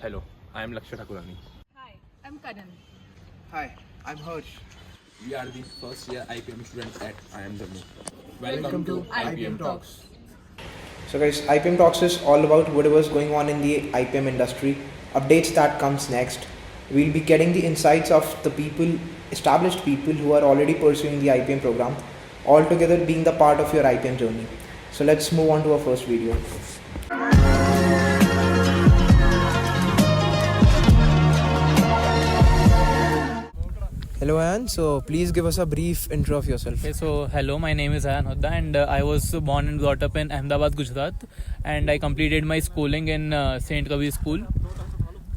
Hello, I am Lakshay Thakurani. Hi, I'm Karan. Hi, I'm Harsh. We are the first year IPM students at IIM Jammu. Welcome to IPM Talks. So guys, IPM Talks is all about whatever's going on in the IPM industry, updates that comes next. We'll be getting the insights of the people, established people who are already pursuing the IPM program, all together being the part of your IPM journey. So let's move on to our first video. Hello Ayan, so please give us a brief intro of yourself. Okay, so hello, my name is Ayan Hodda and I was born and brought up in Ahmedabad, Gujarat, and I completed my schooling in St. Kabir School.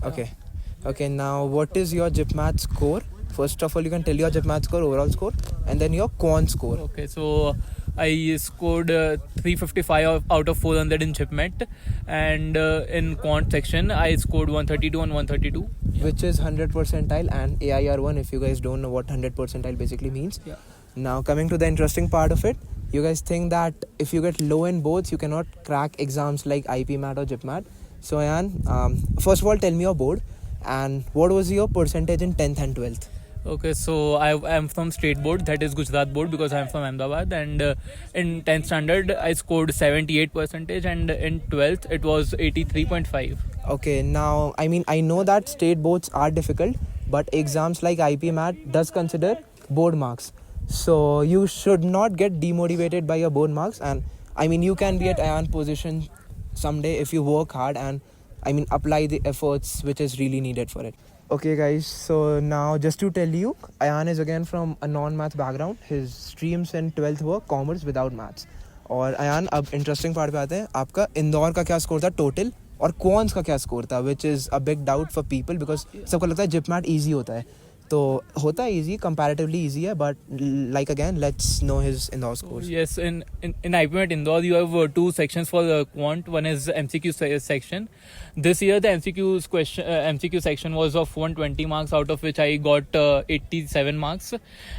Okay, now what is your JIPMAT score? First of all, you can tell your JIPMAT score, overall score, and then your Quants score. Okay, so I scored 355 out of 400 in JIPMAT, and in Quant section I scored 132 on 132. Which is 100 percentile and AIR1, if you guys don't know what 100 percentile basically means. Yeah. Now coming to the interesting part of it, you guys think that if you get low in both, you cannot crack exams like IPMAT or JIPMAT. So Ayan, first of all tell me your board and what was your percentage in 10th and 12th? Okay, so I am from state board, that is Gujarat board, because I am from Ahmedabad, and in 10th standard I scored 78% and in 12th it was 83.5. Okay, now I know that state boards are difficult, but exams like IPMAT does consider board marks. So you should not get demotivated by your board marks, and you can be at Ayan position someday if you work hard and apply the efforts which is really needed for it. Okay guys, so now just to tell you, Ayan is again from a non-math background. His streams in 12th were commerce without maths. और Ayan, अब interesting part पे आते हैं. आपका इंदौर का क्या score था total और क्वांट्स का क्या स्कोर था, which is a big doubt for people because सबको लगता है JIPMAT easy होता है. तो होता है easy, comparatively easy है, but like again, let's know his Indore scores. Yes, in IPMAT Indore you have two sections for Quant. One is MCQ section. This year the MCQ section was of 120 marks, out of which I got 87 marks,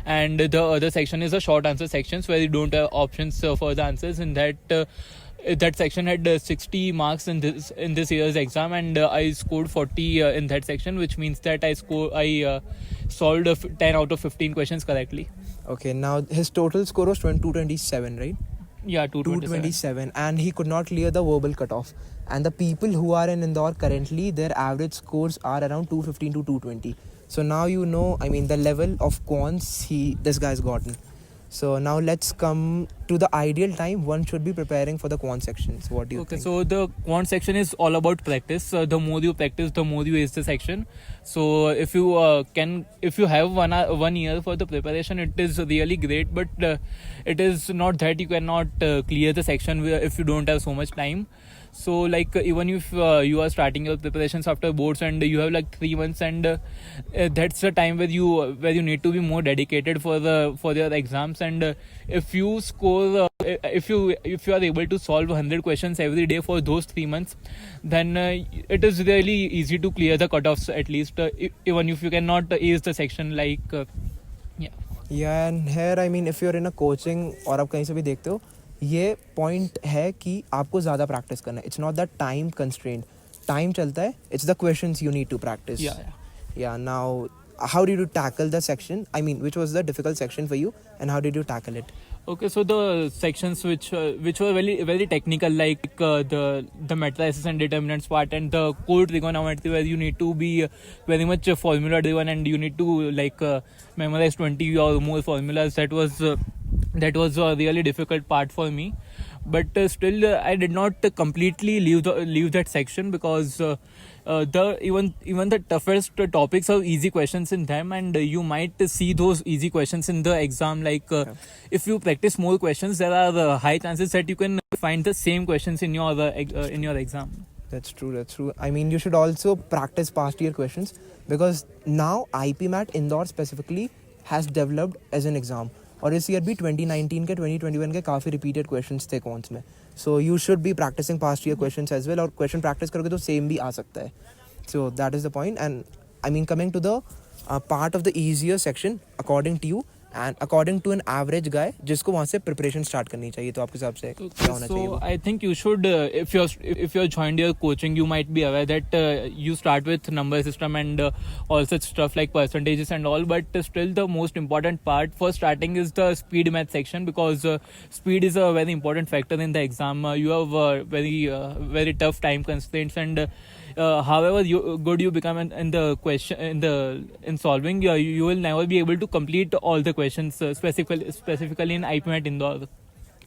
and the other section is a short answer sections where you don't have options for the answers. In that section had 60 marks in this year's exam, and I scored 40 in that section, which means that I solved 10 out of 15 questions correctly. Okay, now his total score was 227, right? Yeah, 227. And he could not clear the verbal cutoff. And the people who are in Indore currently, their average scores are around 215 to 220. So now you know, the level of quants this guy's gotten. So now let's come to the ideal time one should be preparing for the quant section. So what do you think? So the quant section is all about practice. The more you practice, the more you ace the section. So if you have 1 year for the preparation, it is really great. But it is not that you cannot clear the section if you don't have so much time. So like even if you are starting your preparations after boards and you have like 3 months, and that's the time where you need to be more dedicated for your exams. And if you score if you are able to solve 100 questions every day for those 3 months, then it is really easy to clear the cutoffs, at least even if you cannot ace the section Yeah, and here if you're in a coaching और आप कहीं से भी देखते हो, ये point है कि आपको ज़्यादा प्रैक्टिस करना है. It's not that time constraint, time चलता है, it's the questions you need to practice. Yeah, now how did you tackle the section? Which was the difficult section for you and how did you tackle it? Okay, so the sections which were very very technical, like the matrices and determinants part, and the core trigonometry, where you need to be very much formula driven and you need to memorize 20 or more formulas. That was a really difficult part for me, but still I did not completely leave that section, because even the toughest topics have easy questions in them, and you might see those easy questions in the exam. If you practice more questions, there are high chances that you can find the same questions in your exam. That's true. You should also practice past year questions, because now IPMAT Indore specifically has developed as an exam. और इस year भी 2019 के 2021 के काफ़ी repeated questions थे कॉन्स में. So you should be practising past year questions as well, और क्वेश्चन प्रैक्टिस करोगे तो सेम भी आ सकता है. So that is the point. And coming to the part of the easier section according to you, and according to an average guy जिसको वहाँ से preparation start करनी चाहिए, तो आपके हिसाब से क्या होना चाहिए वो? So I think you should, if you're joined your coaching, you might be aware that you start with number system and all such stuff like percentages and all. But still, the most important part for starting is the speed math section, because speed is a very important factor in the exam. You have very tough time constraints, and however good you become in the question in solving, you will never be able to complete all the questions, specifically in IPMAT Indore.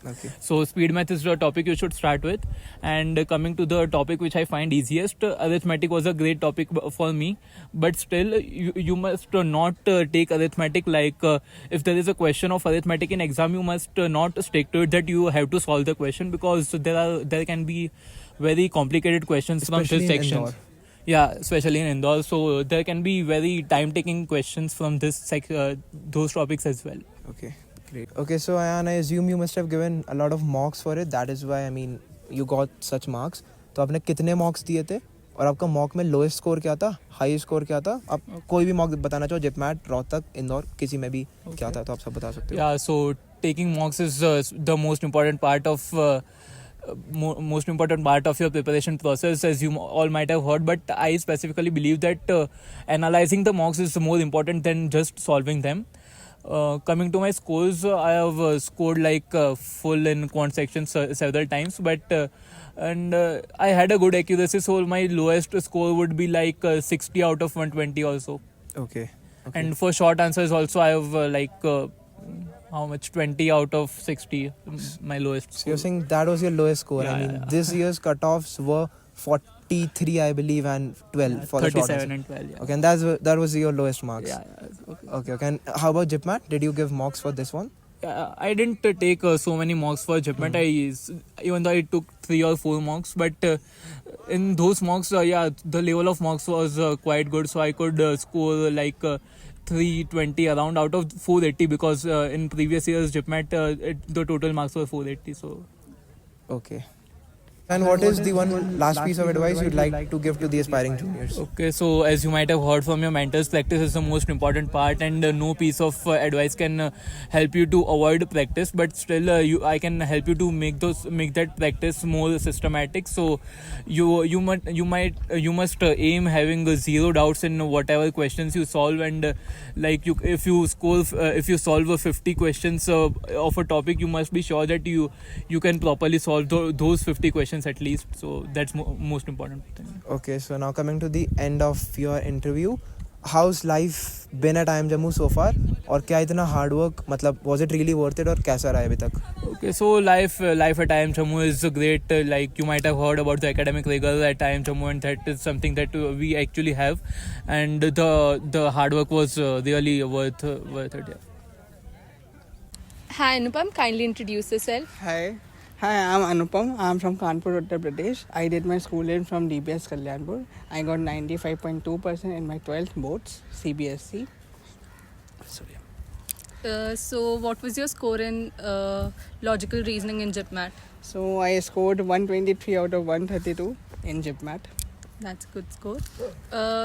Okay. So speed math is the topic you should start with. And coming to the topic which I find easiest, arithmetic was a great topic for me, but still you must not take arithmetic like if there is a question of arithmetic in exam, you must not stick to it that you have to solve the question, because there can be very complicated questions Especially from this in section. Indore. Yeah, especially in Indore. So there can be very time-taking questions from those topics as well. Okay, great. Okay, so Ayan, I assume you must have given a lot of mocks for it. That is why, I mean, you got such marks. तो आपने कितने मॉक्स दिए थे और आपका mock में lowest score क्या था, हाई स्कोर क्या था? आप कोई भी मॉक बताना चाहो, जिपमैट, रोहतक, इंदौर, किसी में भी क्या था, तो आप सब बता सकते हो. Yeah, so taking mocks is the most important part of your preparation process, as you all might have heard. But I specifically believe that analyzing the mocks is more important than just solving them. Coming to my scores, I have scored like full in quant section several times, but I had a good accuracy, so my lowest score would be like 60 out of 120 also. Okay. And for short answers also, I have how much, 20 out of 60, my lowest So score. you're saying that was your lowest score. Yeah, I mean, yeah. this year's cutoffs were 43, I believe, and 12 for the short 37 answer. and 12, yeah. Okay, and that was your lowest marks. Yeah, okay. Okay. And how about JIPMAT? Did you give mocks for this one? I didn't take so many mocks for JIPMAT. Even though I took 3 or 4 mocks, but in those mocks, the level of mocks was quite good, so I could score like 320 around out of 480, because in previous years JIPMAT the total marks were 480. So Okay. And what is the one last piece of advice you'd like to give to the aspiring juniors? okay, so as you might have heard from your mentors, practice is the most important part, and no piece of advice can help you to avoid practice, but still I can help you to make that practice more systematic. So you must aim having zero doubts in whatever questions you solve, and if you solve 50 questions of a topic, you must be sure that you can properly solve those 50 questions at least. So that's most important thing. Okay, so now coming to the end of your interview, how's life been at IIM Jammu so far? और क्या इतना hard work, मतलब was it really worth it, और कैसा रहा है अभी तक? Okay, so life at IIM Jammu is great. Like you might have heard about the academic rigor at IIM Jammu, and that is something that we actually have, and the hard work was really worth it. Yeah. Hi Anupam, kindly introduce yourself. Hi, I'm Anupam. I'm from Kanpur, Uttar Pradesh. I did my schooling from DBS Kalyanpur. I got 95.2% in my 12th boards, CBSE. So what was your score in logical reasoning in JIPMAT? So I scored 123 out of 132 in JIPMAT. That's a good score.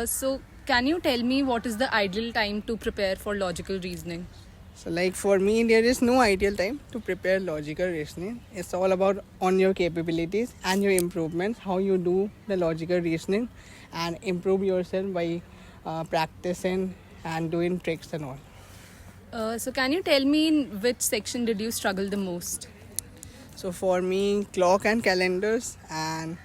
So can you tell me what is the ideal time to prepare for logical reasoning? So like for me, there is no ideal time to prepare logical reasoning. It's all about on your capabilities and your improvements, how you do the logical reasoning and improve yourself by practicing and doing tricks and all. So can you tell me in which section did you struggle the most? So for me, clock and calendars and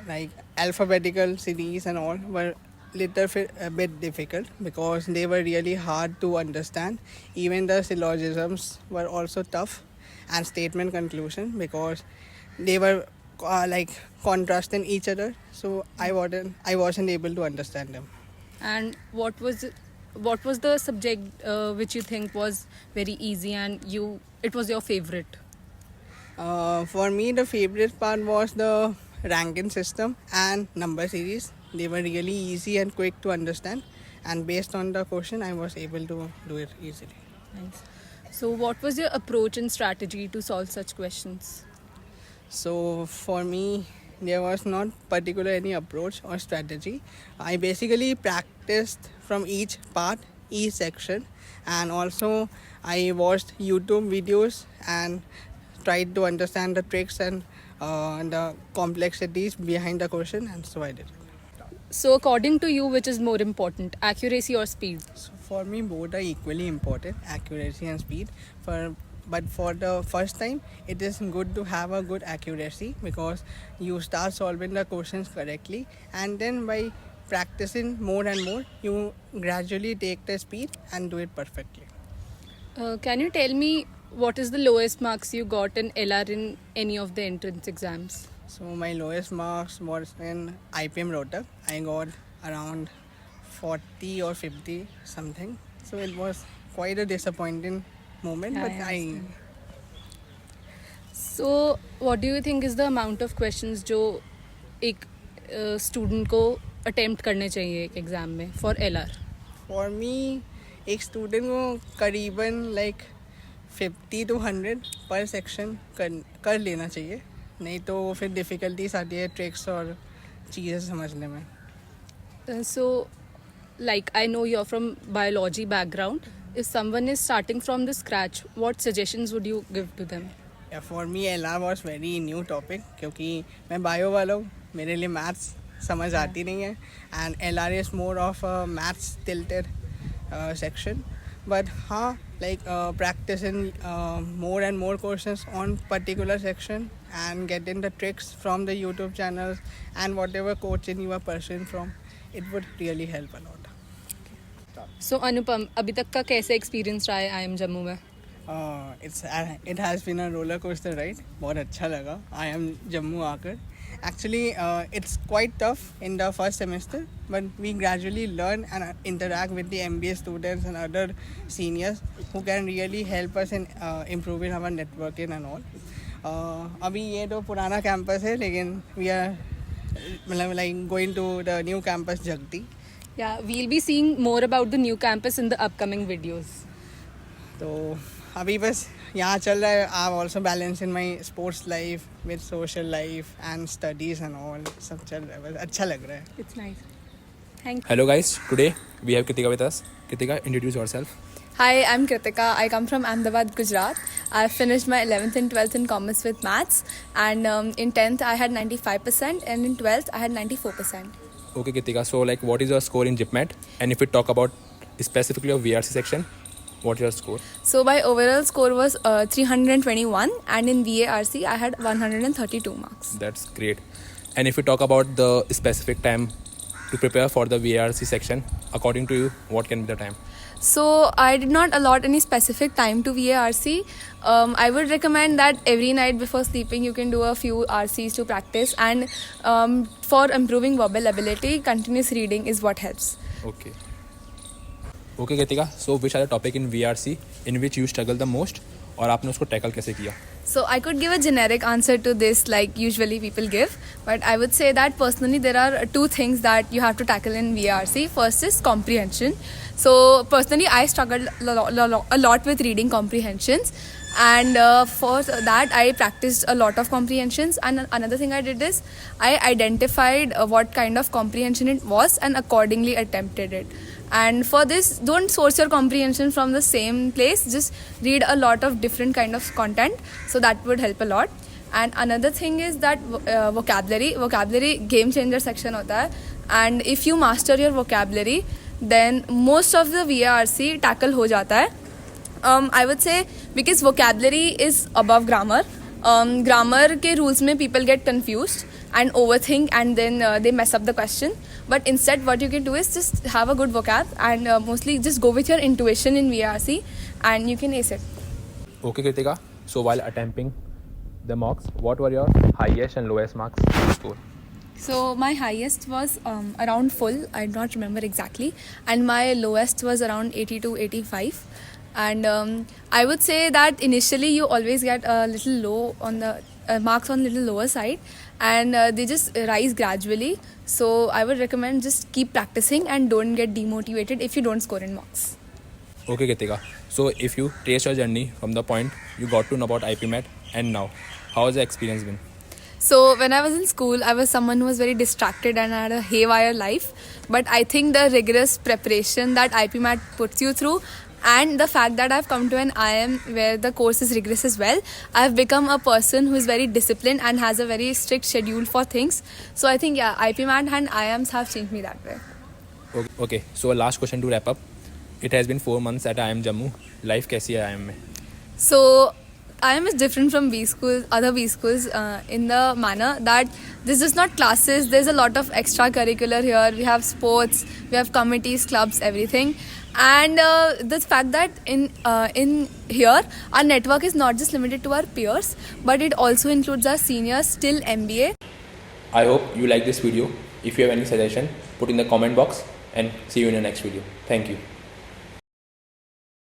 like alphabetical series and all were a bit difficult, because they were really hard to understand. Even the syllogisms were also tough, and statement conclusion, because they were contrasting each other, so I wasn't able to understand them. And what was the subject which you think was very easy and it was your favorite? For me, the favorite part was the ranking system and number series. They were really easy and quick to understand, and based on the question, I was able to do it easily. Nice. So what was your approach and strategy to solve such questions? So for me, there was not particular any approach or strategy. I basically practiced from each part each section, and also I watched YouTube videos and tried to understand the tricks and the complexities behind the question, and so I did. So according to you, which is more important, accuracy or speed? So for me, both are equally important, accuracy and speed. But for the first time, it is good to have a good accuracy because you start solving the questions correctly, and then by practicing more and more, you gradually take the speed and do it perfectly. Can you tell me what is the lowest marks you got in LR in any of the entrance exams? So my lowest marks was in IPM Rohtak. I got around 40 or 50 something. So it was quite a disappointing moment, but I So what do you think is the amount of questions जो एक student को attempt करने चाहिए एक exam में for LR? for me एक student को करीबन like 50 to 100 per section कर लेना चाहिए, नहीं तो फिर difficulties आती है tricks और चीज़ें समझने में. So like I know you're from biology background. If someone is starting from the scratch, what suggestions would you give to them? Yeah, for me LR was very new topic क्योंकि मैं bio वाला हूँ, मेरे लिए maths समझ आती नहीं है, and LR is more of a maths tilted section. But हाँ, like practicing more and more questions on particular section and getting the tricks from the YouTube channels and whatever coaching you are pursuing from, it would really help a lot. So अनुपम, अभी तक का कैसे experience रहा है IIM Jammu में? It has been a roller coaster ride. बहुत अच्छा लगा IIM जम्मू आकर. Actually, it's quite tough in the first semester, but we gradually learn and interact with the MBA students and other seniors who can really help us in improving our networking and all. अभी ये तो पुराना campus है, लेकिन we are like going to the new campus Jagti. Yeah, we'll be seeing more about the new campus in the upcoming videos. तो अभी बस यहाँ चल रहा है. I'm also balancing my sports life with social life and studies and all. सब चल रहा है, बस अच्छा लग रहा है. It's nice. Thank you. Hello guys, today we have Kritika with us. Kritika, introduce yourself. Hi, I'm Kritika. I come from Ahmedabad, Gujarat. I finished my 11th and 12th in Commerce with Maths, and in 10th I had 95% and in 12th I had 94%. Okay Kritika, so like what is your score in JIPMAT? And if we talk about specifically of VARC section, what's your score? So my overall score was 321, and in VARC I had 132 marks. That's great. And if we talk about the specific time to prepare for the VARC section, according to you, what can be the time? So I did not allot any specific time to VARC. I would recommend that every night before sleeping you can do a few RCs to practice, and for improving verbal ability, continuous reading is what helps. Okay. Okay Kritika, so which are the topic in VARC in which you struggle the most और आपने उसको tackle कैसे किया? So I could give a generic answer to this like usually people give, but I would say that personally there are two things that you have to tackle in VARC. First is comprehension. So personally I struggled a lot with reading comprehensions, and for that I practiced a lot of comprehensions, and another thing I did is I identified what kind of comprehension it was and accordingly attempted it. And for this, don't source your comprehension from the same place, just read a lot of different kind of content, so that would help a lot. And another thing is that vocabulary game changer section hota hai, and if you master your vocabulary, then most of the VARC tackle ho jata hai. I would say because vocabulary is above grammar. Grammar ke rules mein people get confused and overthink, and then they mess up the question. But instead what you can do is just have a good vocab, and mostly just go with your intuition in VARC and you can ace it. Okay Kritika, so while attempting the mocks, what were your highest and lowest marks score? So my highest was around full, I don't remember exactly, and my lowest was around 80 to 85. And I would say that initially you always get a little low on the marks on little lower side, and they just rise gradually. So I would recommend just keep practicing and don't get demotivated if you don't score in marks. Okay Kritika, so if you trace your journey from the point you got to know about IPMAT and now, how has the experience been? So when I was in school, I was someone who was very distracted and had a haywire life. But I think the rigorous preparation that IPMAT puts you through, and the fact that I've come to an IIM where the course is rigorous as well, I've become a person who is very disciplined and has a very strict schedule for things. So I think, yeah, IPMAT and IIMs have changed me that way. Okay, so a last question to wrap up. It has been 4 months at IIM Jammu. Life कैसी है IIM में? So IIM is different from B schools, other B schools, in the manner that this is not classes. There's a lot of extracurricular here. We have sports, we have committees, clubs, everything. And the fact that in here our network is not just limited to our peers, but it also includes our seniors till MBA. I hope you like this video. If you have any suggestion, put in the comment box and see you in the next video. Thank you.